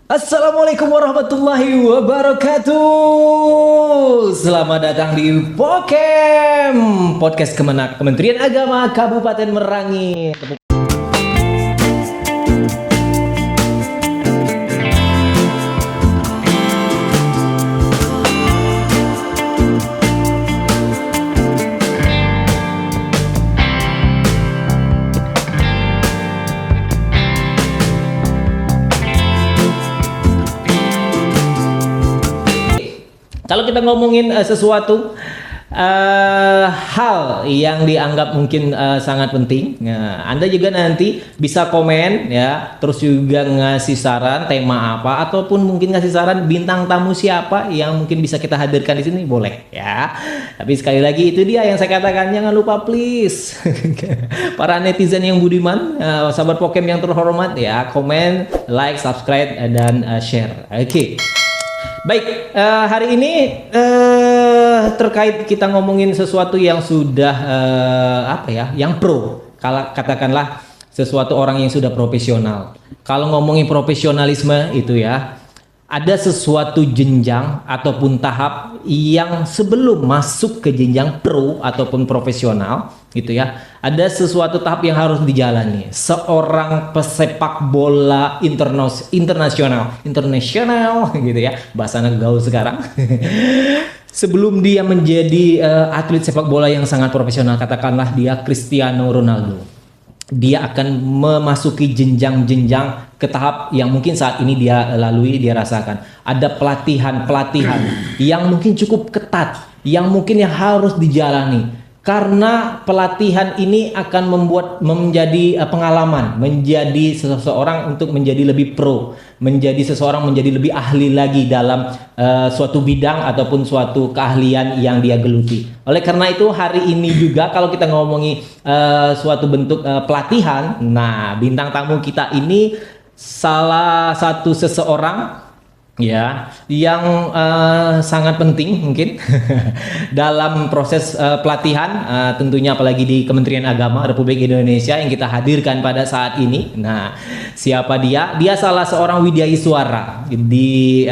Assalamualaikum warahmatullahi wabarakatuh. Selamat datang di Pokem, podcast Kemenak Kementerian Agama Kabupaten Merangin. Kalau kita ngomongin sesuatu hal yang dianggap mungkin sangat penting, Anda juga nanti bisa komen ya, terus juga ngasih saran tema apa, ataupun mungkin ngasih saran bintang tamu siapa yang mungkin bisa kita hadirkan di sini, boleh ya. Tapi sekali lagi itu dia yang saya katakan, jangan lupa please para netizen yang budiman, sahabat Pokem yang terhormat ya, komen, like, subscribe dan share. Oke. Baik, hari ini terkait kita ngomongin sesuatu yang sudah yang pro. Kalau katakanlah sesuatu orang yang sudah profesional. Kalau ngomongin profesionalisme itu ya, ada sesuatu jenjang ataupun tahap yang sebelum masuk ke jenjang pro ataupun profesional gitu ya, ada sesuatu tahap yang harus dijalani seorang pesepak bola internasional gitu ya, bahasa anak gaul sekarang. Sebelum dia menjadi atlet sepak bola yang sangat profesional, katakanlah dia Cristiano Ronaldo, dia akan memasuki jenjang-jenjang ke tahap yang mungkin saat ini dia lalui, dia rasakan. Ada pelatihan yang mungkin cukup ketat, yang mungkin yang harus dijalani. Karena pelatihan ini akan menjadi pengalaman, menjadi seseorang untuk menjadi lebih pro, menjadi seseorang menjadi lebih ahli lagi dalam suatu bidang ataupun suatu keahlian yang dia geluti. Oleh karena itu hari ini juga kalau kita ngomongi suatu bentuk pelatihan, nah bintang tamu kita ini salah satu seseorang ya yang sangat penting mungkin dalam proses pelatihan, tentunya apalagi di Kementerian Agama Republik Indonesia yang kita hadirkan pada saat ini. Nah, siapa dia? Dia salah seorang widyai suara di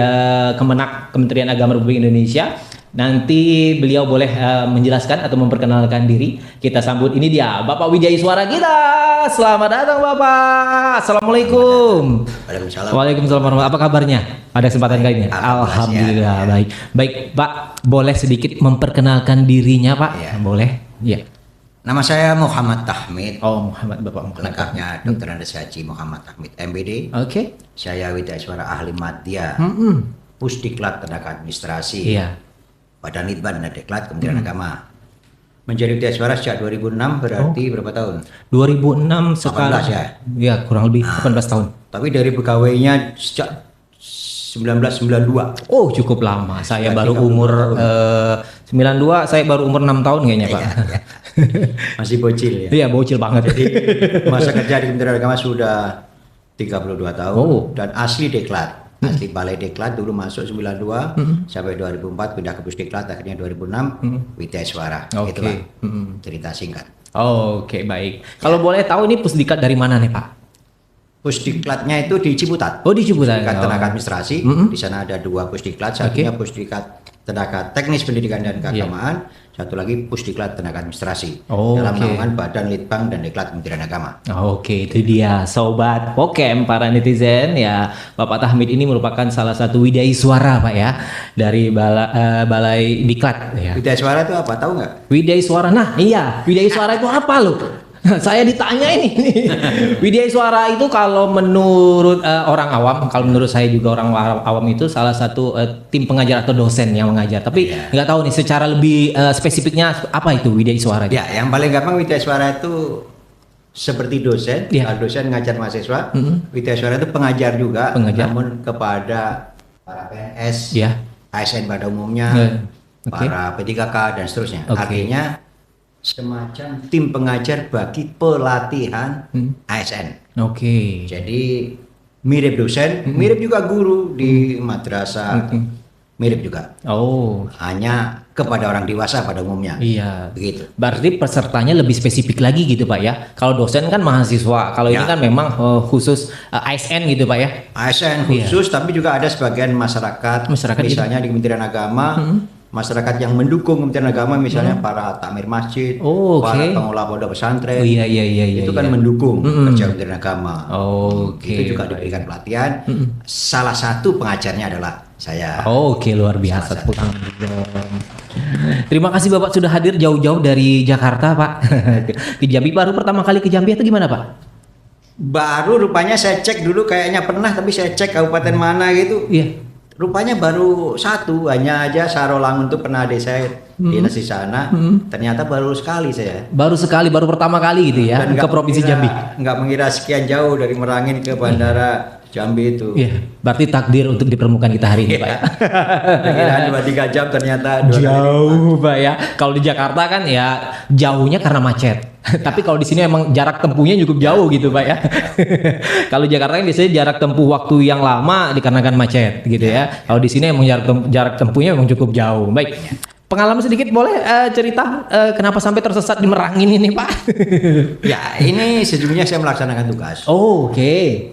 Kemenak Kementerian Agama Republik Indonesia. Nanti beliau boleh menjelaskan atau memperkenalkan diri. Kita sambut, ini dia Bapak Widyai Suara kita. Selamat datang Bapak. Assalamualaikum. Waalaikumsalam. Waalaikumsalam. Apa kabarnya pada kesempatan kali ini? Alhamdulillah baik. Baik Pak, boleh sedikit memperkenalkan dirinya Pak? Ya. Boleh? Iya. Nama saya Muhammad Tahmid. Oh Muhammad, Bapak Muhammad. Lengkapnya Dr. Andes Haji Muhammad Tahmid MBD. Oke. Saya Widyai Suara Ahli Madya, Pusdiklat Tenaga Administrasi, Iya. Badan Litbang dan Deklat Kementerian Agama. Menjadi Widyai Suara sejak 2006, berarti berapa tahun? 2006 sekarang. 18 ya? Iya, kurang lebih 18 tahun. Tapi dari pegawainya sejak 1992. Oh, cukup lama. Saya Sudah baru 30 umur tahun. 92, saya baru umur 6 tahun kayaknya, Pak. Iya. Masih bocil ya. Iya, bocil banget. Jadi masa kerja di Kementerian Agama sudah 32 tahun. Dan asli Deklat. Asli Balai Deklat, dulu masuk 92 sampai 2004 pindah ke Pusdiklat, akhirnya 2006 Widyai Suara. Gitu Pak. Cerita singkat. Oke, baik. Kalau boleh tahu ini Pusdiklat dari mana nih, Pak? Pusdiklatnya itu di Ciputat. Oh, di Ciputat. Pusdiklat Tenaga Administrasi. Di sana ada 2 Pusdiklat, satunya Pusdiklat Tenaga Teknis Pendidikan dan Keagamaan, satu lagi Pusdiklat Tenaga Administrasi. Dalam naungan Badan Litbang dan Deklat Kementerian Agama. Oke, itu dia Sobat Pokem, para netizen ya. Bapak Tahmid ini merupakan salah satu widyai suara Pak ya, dari Balai Diklat ya. Widyai Suara itu apa? Tahu nggak? Widyai Suara, nah iya, widyai suara itu apa loh? Saya ditanya ini. Widyai Suara itu kalau menurut orang awam, kalau menurut saya juga orang awam itu salah satu tim pengajar atau dosen yang mengajar. Tapi nggak tahu nih secara lebih spesifiknya apa itu Widyai Suara. Ya, yang paling gampang Widyai Suara itu seperti dosen. Kalau dosen ngajar mahasiswa, Widyai Suara itu pengajar juga, namun kepada para PNS, ASN pada umumnya, para P3K dan seterusnya. Artinya semacam tim pengajar bagi pelatihan ASN. Jadi mirip dosen, mirip juga guru di madrasah, mirip juga. Hanya kepada orang dewasa pada umumnya. Iya. Begitu. Berarti pesertanya lebih spesifik lagi gitu Pak ya. Kalau dosen kan mahasiswa, kalau ini kan memang khusus ASN gitu Pak ya. ASN khusus, tapi juga ada sebagian masyarakat misalnya di Kementerian Agama, masyarakat yang mendukung Kementerian Agama, misalnya para takmir masjid, para pengelola pondok pesantren, itu kan mendukung kerja Kementerian Agama. Itu juga diberikan pelatihan. Salah satu pengajarnya adalah saya. Luar biasa. Terima kasih Bapak sudah hadir jauh-jauh dari Jakarta Pak. Ke Jambi, baru pertama kali ke Jambi itu gimana Pak? Baru rupanya saya cek dulu, kayaknya pernah, tapi saya cek kabupaten mana gitu. Iya. Rupanya baru satu, hanya aja Sarolangun itu pernah saya dinas di sana. Ternyata baru sekali saya. Baru sekali, baru pertama kali gitu ya ke Provinsi Jambi. Nggak mengira sekian jauh dari Merangin ke Bandara Jambi itu. Iya, berarti takdir untuk dipertemukan kita hari ini Pak ya. Kira 2-3 jam ternyata jauh Pak ya. Kalau di Jakarta kan ya jauhnya karena macet. Tapi kalau di sini emang jarak tempuhnya cukup jauh gitu Pak ya. Kalau Jakarta kan biasanya jarak tempuh waktu yang lama dikarenakan macet gitu ya. Kalau di sini emang jarak tempuhnya emang cukup jauh. Baik. Pengalaman sedikit boleh cerita kenapa sampai tersesat di Merangin ini Pak? Ya ini sejujurnya saya melaksanakan tugas.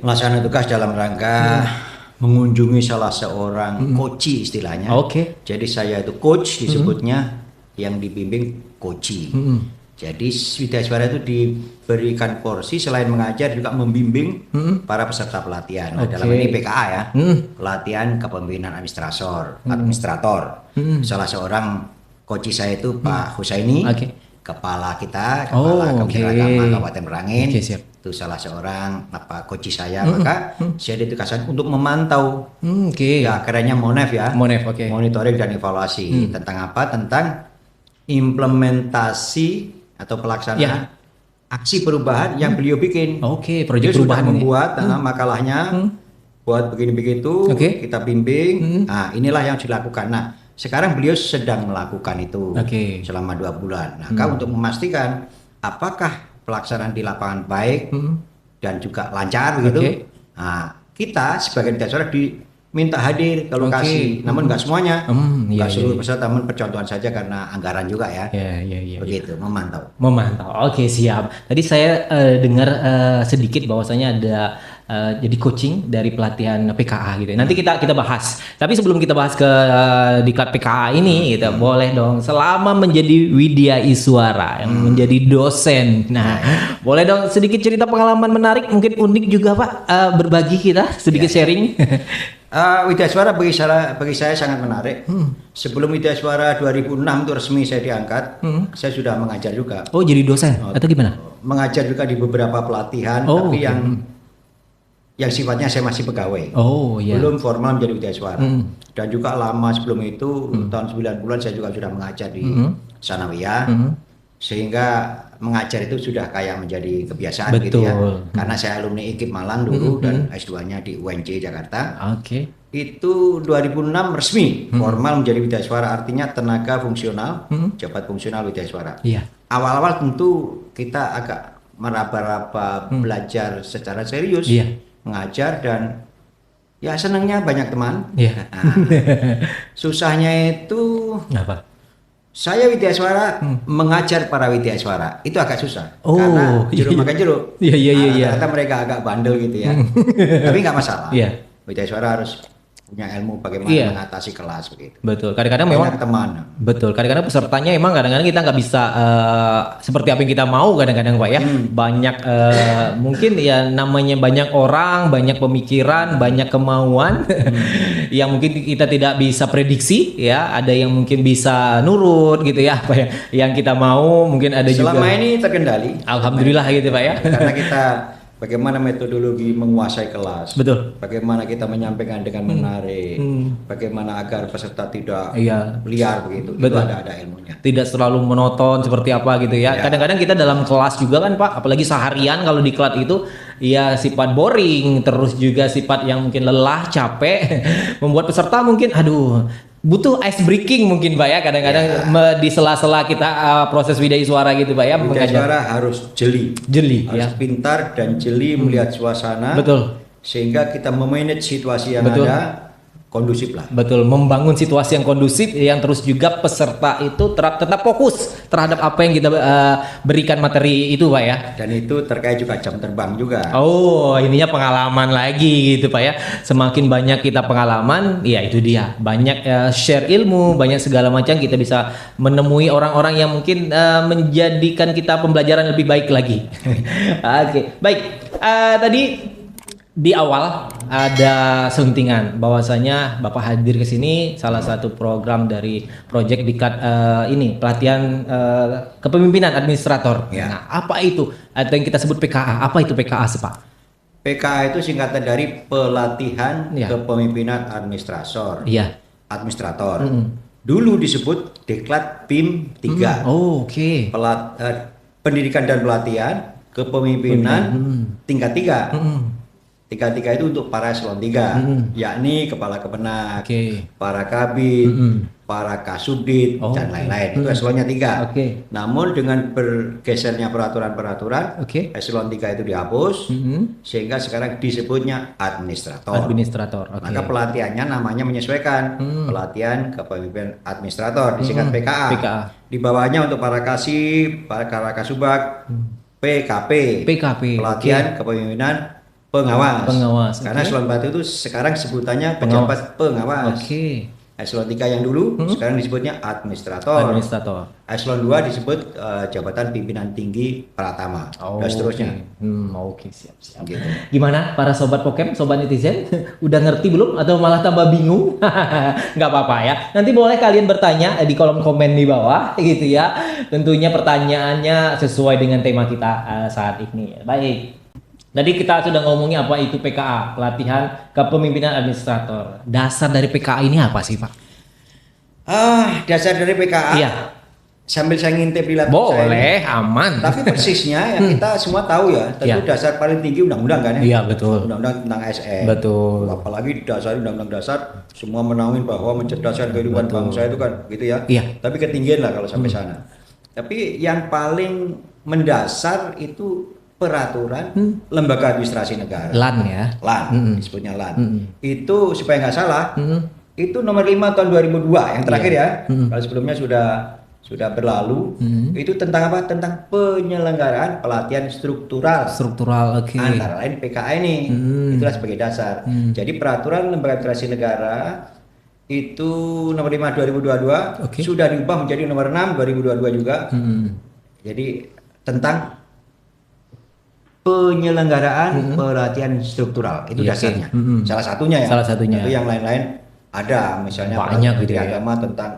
Melaksanakan tugas dalam rangka mengunjungi salah seorang koci istilahnya. Jadi saya itu coach disebutnya, yang dibimbing koci. Jadi Widyaswara itu diberikan porsi selain mengajar juga membimbing para peserta pelatihan. Dalam ini PKA ya, pelatihan kepemimpinan administrator. Salah seorang coach saya itu Pak Husaini, kepala Kementerian Agama Kabupaten Merangin. Itu salah seorang coach saya. Maka saya ditugaskan untuk memantau. Ya akhirnya Monef ya. Monitoring dan evaluasi tentang apa? Tentang implementasi atau pelaksanaan aksi perubahan yang beliau bikin. Proyek perubahan membuat makalahnya, buat begini begitu, kita bimbing. Nah, inilah yang dilakukan. Nah, sekarang beliau sedang melakukan itu selama 2 bulan. Nah, untuk memastikan apakah pelaksanaan di lapangan baik dan juga lancar begitu. Nah, kita sebagai Widyaswara minta hadir ke lokasi, namun nggak semuanya, nggak seluruh peserta, namun percontohan saja karena anggaran juga ya. Begitu, memantau. Siap. Tadi saya dengar sedikit bahwasanya ada jadi coaching dari pelatihan PKA gitu. Nanti kita bahas. Tapi sebelum kita bahas ke diklat PKA ini, gitu, boleh dong selama menjadi Widyaswara yang menjadi dosen. Nah, boleh dong sedikit cerita pengalaman menarik, mungkin unik juga Pak, berbagi kita sedikit sharing. Widyaswara bagi saya sangat menarik. Sebelum Widyaswara 2006 itu resmi saya diangkat, saya sudah mengajar juga. Jadi dosen atau gimana? Mengajar juga di beberapa pelatihan, tapi yang sifatnya saya masih pegawai. Belum formal menjadi Widyaswara. Dan juga lama sebelum itu, tahun 90-an saya juga sudah mengajar di Sanawiyah. Sehingga mengajar itu sudah kayak menjadi kebiasaan gitu ya. Karena saya alumni IKIP Malang dulu dan S2-nya di UNJ Jakarta. Itu 2006 resmi formal menjadi Widyaswara, artinya tenaga fungsional, jabat fungsional Widyaswara. Awal-awal tentu kita agak meraba-raba belajar secara serius, mengajar, dan ya senangnya banyak teman. Susahnya itu apa? Saya Widyaswara mengajar para Widyaswara itu agak susah karena jeruk makan jeruk. Ternyata mereka agak bandel gitu ya. Tapi nggak masalah. Widyaswara harus punya ilmu bagaimana mengatasi kelas begitu. Betul. Kadang-kadang memang teman. Betul. Kadang-kadang pesertanya emang kadang-kadang kita nggak bisa seperti apa yang kita mau kadang-kadang Pak ya. Banyak mungkin ya namanya banyak orang, banyak pemikiran, banyak kemauan yang mungkin kita tidak bisa prediksi ya. Ada yang mungkin bisa nurut gitu ya apa yang kita mau, mungkin ada juga. Selama ini terkendali. Alhamdulillah gitu Pak ya. Karena kita bagaimana metodologi menguasai kelas, bagaimana kita menyampaikan dengan menarik, bagaimana agar peserta tidak liar begitu, itu ada ilmunya. Tidak selalu monoton seperti apa gitu ya. Kadang-kadang kita dalam kelas juga kan Pak, apalagi seharian kalau di kelas itu ya sifat boring, terus juga sifat yang mungkin lelah, capek, membuat peserta mungkin butuh ice breaking mungkin Pak ya, kadang-kadang di sela-sela kita proses Widyaswara gitu Pak ya. Widyaswara harus jeli harus pintar dan jeli melihat suasana, sehingga kita memanage situasi yang ada kondusif lah. Betul, membangun situasi yang kondusif yang terus juga peserta itu tetap fokus terhadap apa yang kita berikan materi itu, Pak ya. Dan itu terkait juga jam terbang juga. Oh, ininya pengalaman lagi gitu, Pak ya. Semakin banyak kita pengalaman, ya itu dia. Banyak share ilmu, banyak segala macam, kita bisa menemui orang-orang yang mungkin menjadikan kita pembelajaran lebih baik lagi. Oke, baik. Tadi di awal ada selentingan bahwasanya Bapak hadir ke sini salah satu program dari Project Diklat ini pelatihan kepemimpinan administrator. Ya. Nah, apa itu? Atau yang kita sebut PKA. Apa itu PKA sih, Pak? PKA itu singkatan dari pelatihan Ya. kepemimpinan administrator. Iya. Administrator. Dulu disebut Diklat PIM 3. Oh, oke. Pendidikan dan pelatihan kepemimpinan tingkat 3. Tingkat 3 itu untuk para eselon 3, yakni kepala kepenak, para kabid, para kasubdit, dan lain-lain. Itu eselonnya 3. Namun dengan bergesernya peraturan-peraturan, eselon 3 itu dihapus, sehingga sekarang disebutnya administrator. Maka pelatihannya namanya menyesuaikan, pelatihan kepemimpinan administrator, disingkat PKA. Di bawahnya untuk para kasib, para kasubag, PKP, pelatihan kepemimpinan pengawas. Karena eselon 1 itu sekarang sebutannya pejabat pengawas. Eselon 3 yang dulu sekarang disebutnya administrator. Eselon 2 disebut jabatan pimpinan tinggi pratama. Dan seterusnya. Siap. Gitu. Gimana para sobat Pokem, sobat netizen? Udah ngerti belum atau malah tambah bingung? Nggak apa-apa ya. Nanti boleh kalian bertanya di kolom komen di bawah gitu ya. Tentunya pertanyaannya sesuai dengan tema kita saat ini. Baik. Tadi kita sudah ngomongin apa itu PKA, pelatihan kepemimpinan administrator. Dasar dari PKA ini apa sih, Pak? Dasar dari PKA. Iya. Sambil saya ngintip di laptop boleh, saya. Aman. Tapi persisnya ya kita semua tahu ya, tentu dasar paling tinggi undang-undang kan ya. Iya, betul. Undang-undang tentang ASN. Betul. Apalagi dasar undang-undang dasar semua menaungin bahwa mencerdaskan kehidupan bangsa itu kan, gitu ya. Iya. Tapi ketinggian lah kalau sampai sana. Tapi yang paling mendasar itu peraturan lembaga administrasi negara. LAN ya. LAN, disebutnya LAN. Itu supaya nggak salah, itu nomor 5 tahun 2002 yang terakhir ya. Kalau sebelumnya sudah berlalu. Itu tentang apa? Tentang penyelenggaraan pelatihan struktural. Antara lain PKA ini. Itulah sebagai dasar. Jadi peraturan lembaga administrasi negara itu nomor 5 2022 sudah diubah menjadi nomor 6 2022 juga. Jadi tentang penyelenggaraan pelatihan struktural itu dasarnya. Salah satunya ya. Itu yang lain-lain ada, misalnya banyak gitu ya. Agama tentang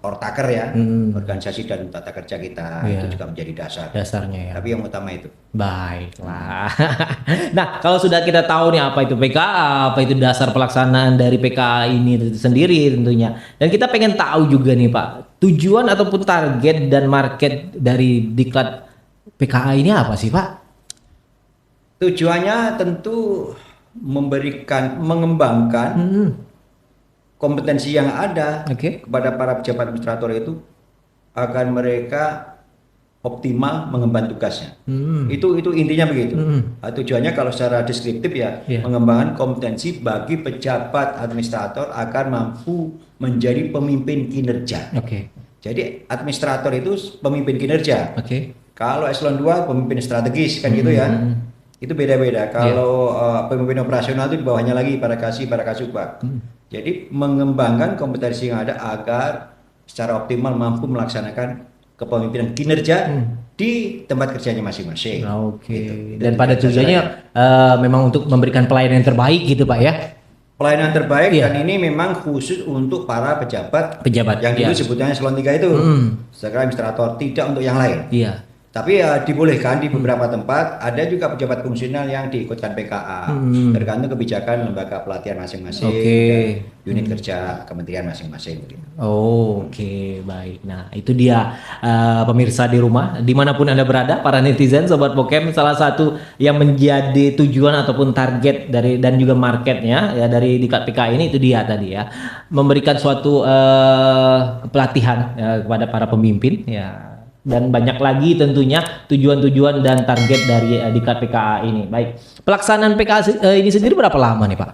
ortaker ya, organisasi dan tata kerja kita itu juga menjadi dasarnya ya. Tapi yang utama itu. Baiklah. Nah, kalau sudah kita tahu nih apa itu PKA, apa itu dasar pelaksanaan dari PKA ini sendiri tentunya. Dan kita pengen tahu juga nih Pak, tujuan ataupun target dan market dari Diklat PKA ini apa sih Pak? Tujuannya tentu mengembangkan kompetensi yang ada kepada para pejabat administrator itu agar mereka optimal mengemban tugasnya. Itu intinya begitu. Tujuannya kalau secara deskriptif ya, mengembangkan kompetensi bagi pejabat administrator agar mampu menjadi pemimpin kinerja. Jadi administrator itu pemimpin kinerja. Kalau eselon 2 pemimpin strategis kan gitu ya. Itu beda-beda. Kalau pemimpin operasional itu di bawahnya lagi para kasubag. Jadi mengembangkan kompetensi yang ada agar secara optimal mampu melaksanakan kepemimpinan kinerja di tempat kerjanya masing-masing. Gitu. Dan pada tujuannya memang untuk memberikan pelayanan yang terbaik gitu Pak ya. Pelayanan terbaik dan ini memang khusus untuk para pejabat yang dulu sebutannya eselon 3 itu. Sekarang administrator, tidak untuk yang lain. Tapi ya dibolehkan di beberapa tempat, ada juga pejabat fungsional yang diikutkan PKA, tergantung kebijakan lembaga pelatihan masing-masing, dan unit kerja kementerian masing-masing. Baik. Nah itu dia pemirsa di rumah, dimanapun Anda berada, para netizen, sobat Pokem, salah satu yang menjadi tujuan ataupun target dari dan juga marketnya ya dari Diklat PKA ini itu dia tadi ya, memberikan suatu pelatihan kepada para pemimpin ya. Dan banyak lagi tentunya tujuan-tujuan dan target dari Diklat PKA ini. Baik, pelaksanaan PKA ini sendiri berapa lama nih Pak?